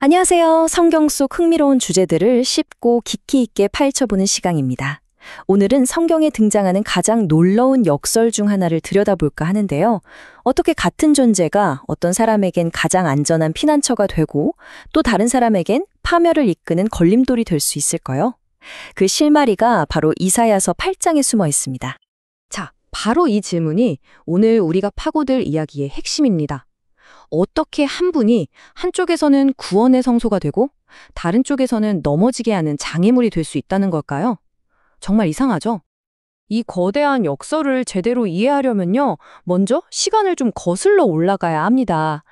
안녕하세요. 성경 속 흥미로운 주제들을 쉽고 깊이 있게 파헤쳐보는 시간입니다. 오늘은 성경에 등장하는 가장 놀라운 역설 중 하나를 들여다볼까 하는데요. 어떻게 같은 존재가 어떤 사람에겐 가장 안전한 피난처가 되고 또 다른 사람에겐 파멸을 이끄는 걸림돌이 될 수 있을까요? 그 실마리가 바로 이사야서 8장에 숨어 있습니다. 자, 바로 이 질문이 오늘 우리가 파고들 이야기의 핵심입니다. 어떻게 한 분이 한쪽에서는 구원의 성소가 되고 다른 쪽에서는 넘어지게 하는 장애물이 될 수 있다는 걸까요? 정말 이상하죠? 이 거대한 역설을 제대로 이해하려면요, 먼저 시간을 좀 거슬러 올라가야 합니다.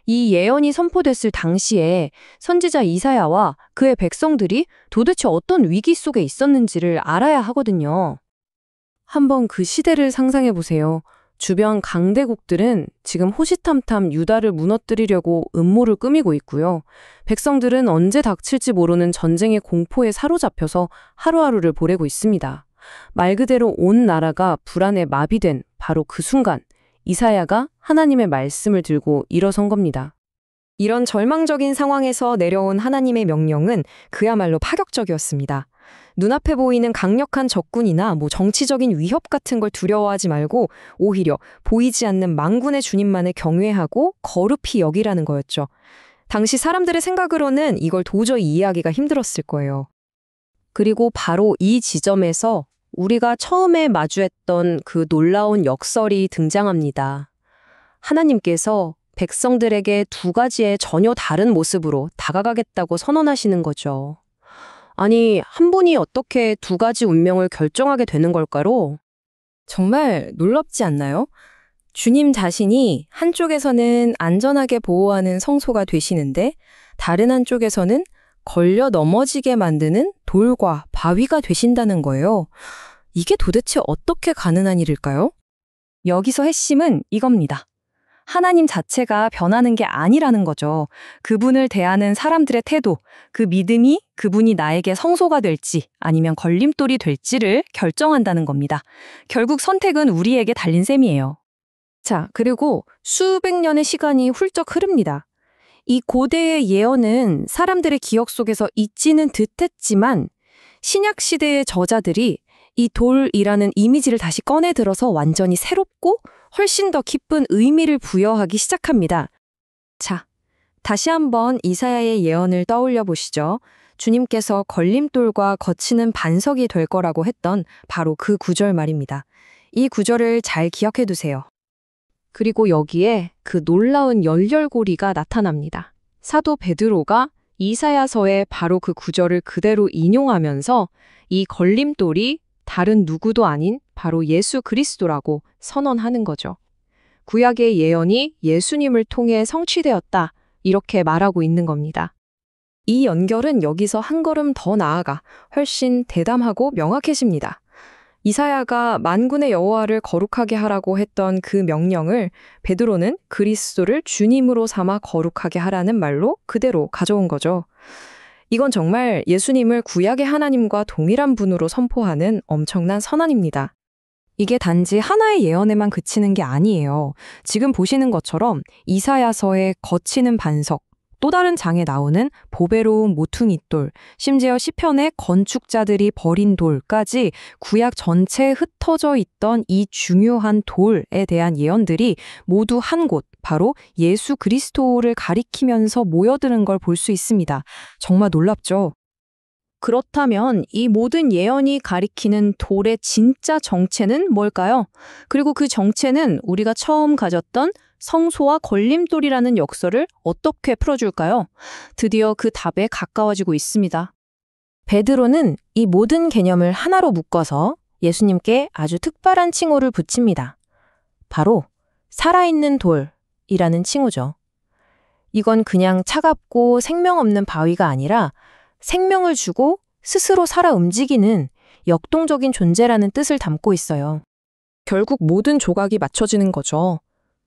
이 예언이 선포됐을 당시에 선지자 이사야와 그의 백성들이 도대체 어떤 위기 속에 있었는지를 알아야 하거든요. 한번 그 시대를 상상해 보세요. 주변 강대국들은 지금 호시탐탐 유다를 무너뜨리려고 음모를 꾸미고 있고요. 백성들은 언제 닥칠지 모르는 전쟁의 공포에 사로잡혀서 하루하루를 보내고 있습니다. 말 그대로 온 나라가 불안에 마비된 바로 그 순간, 이사야가 하나님의 말씀을 들고 일어선 겁니다. 이런 절망적인 상황에서 내려온 하나님의 명령은 그야말로 파격적이었습니다. 눈앞에 보이는 강력한 적군이나 정치적인 위협 같은 걸 두려워하지 말고 오히려 보이지 않는 만군의 주님만을 경외하고 거룩히 여기라는 거였죠. 당시 사람들의 생각으로는 이걸 도저히 이해하기가 힘들었을 거예요. 그리고 바로 이 지점에서 우리가 처음에 마주했던 그 놀라운 역설이 등장합니다. 하나님께서 백성들에게 두 가지의 전혀 다른 모습으로 다가가겠다고 선언하시는 거죠. 아니, 한 분이 어떻게 두 가지 운명을 결정하게 되는 걸까요? 정말 놀랍지 않나요? 주님 자신이 한쪽에서는 안전하게 보호하는 성소가 되시는데 다른 한쪽에서는 걸려 넘어지게 만드는 돌과 바위가 되신다는 거예요. 이게 도대체 어떻게 가능한 일일까요? 여기서 핵심은 이겁니다. 하나님 자체가 변하는 게 아니라는 거죠. 그분을 대하는 사람들의 태도, 그 믿음이 그분이 나에게 성소가 될지 아니면 걸림돌이 될지를 결정한다는 겁니다. 결국 선택은 우리에게 달린 셈이에요. 자, 그리고 수백 년의 시간이 훌쩍 흐릅니다. 이 고대의 예언은 사람들의 기억 속에서 잊지는 듯했지만 신약 시대의 저자들이 이 돌이라는 이미지를 다시 꺼내 들어서 완전히 새롭고 훨씬 더 깊은 의미를 부여하기 시작합니다. 자, 다시 한번 이사야의 예언을 떠올려 보시죠. 주님께서 걸림돌과 거치는 반석이 될 거라고 했던 바로 그 구절 말입니다. 이 구절을 잘 기억해 두세요. 그리고 여기에 그 놀라운 연결고리가 나타납니다. 사도 베드로가 이사야서의 바로 그 구절을 그대로 인용하면서 이 걸림돌이 다른 누구도 아닌 바로 예수 그리스도라고 선언하는 거죠. 구약의 예언이 예수님을 통해 성취되었다, 이렇게 말하고 있는 겁니다. 이 연결은 여기서 한 걸음 더 나아가 훨씬 대담하고 명확해집니다. 이사야가 만군의 여호와를 거룩하게 하라고 했던 그 명령을 베드로는 그리스도를 주님으로 삼아 거룩하게 하라는 말로 그대로 가져온 거죠. 이건 정말 예수님을 구약의 하나님과 동일한 분으로 선포하는 엄청난 선언입니다. 이게 단지 하나의 예언에만 그치는 게 아니에요. 지금 보시는 것처럼 이사야서의 거치는 반석, 또 다른 장에 나오는 보배로운 모퉁이돌, 심지어 시편의 건축자들이 버린 돌까지 구약 전체에 흩어져 있던 이 중요한 돌에 대한 예언들이 모두 한 곳, 바로 예수 그리스도를 가리키면서 모여드는 걸 볼 수 있습니다. 정말 놀랍죠? 그렇다면 이 모든 예언이 가리키는 돌의 진짜 정체는 뭘까요? 그리고 그 정체는 우리가 처음 가졌던 성소와 걸림돌이라는 역설을 어떻게 풀어줄까요? 드디어 그 답에 가까워지고 있습니다. 베드로는 이 모든 개념을 하나로 묶어서 예수님께 아주 특별한 칭호를 붙입니다. 바로 살아있는 돌이라는 칭호죠. 이건 그냥 차갑고 생명 없는 바위가 아니라 생명을 주고 스스로 살아 움직이는 역동적인 존재라는 뜻을 담고 있어요. 결국 모든 조각이 맞춰지는 거죠.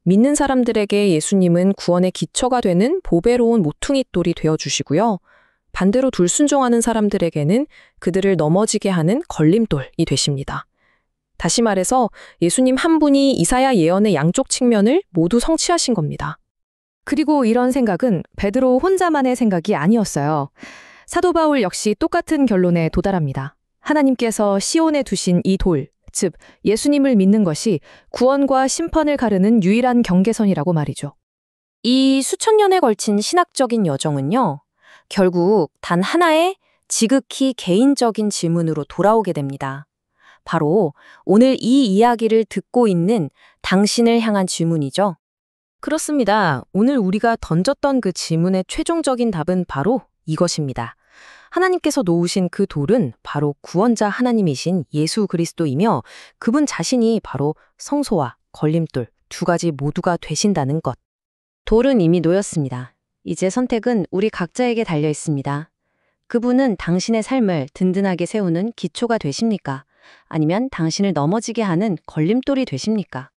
믿는 사람들에게 예수님은 구원의 기초가 되는 보배로운 모퉁이돌이 되어주시고요. 반대로 불순종하는 사람들에게는 그들을 넘어지게 하는 걸림돌이 되십니다. 다시 말해서 예수님 한 분이 이사야 예언의 양쪽 측면을 모두 성취하신 겁니다. 그리고 이런 생각은 베드로 혼자만의 생각이 아니었어요. 사도 바울 역시 똑같은 결론에 도달합니다. 하나님께서 시온에 두신 이 돌, 즉 예수님을 믿는 것이 구원과 심판을 가르는 유일한 경계선이라고 말이죠. 이 수천 년에 걸친 신학적인 여정은요, 결국 단 하나의 지극히 개인적인 질문으로 돌아오게 됩니다. 바로 오늘 이 이야기를 듣고 있는 당신을 향한 질문이죠. 그렇습니다. 오늘 우리가 던졌던 그 질문의 최종적인 답은 바로 이것입니다. 하나님께서 놓으신 그 돌은 바로 구원자 하나님이신 예수 그리스도이며 그분 자신이 바로 성소와 걸림돌 두 가지 모두가 되신다는 것. 돌은 이미 놓였습니다. 이제 선택은 우리 각자에게 달려 있습니다. 그분은 당신의 삶을 든든하게 세우는 기초가 되십니까? 아니면 당신을 넘어지게 하는 걸림돌이 되십니까?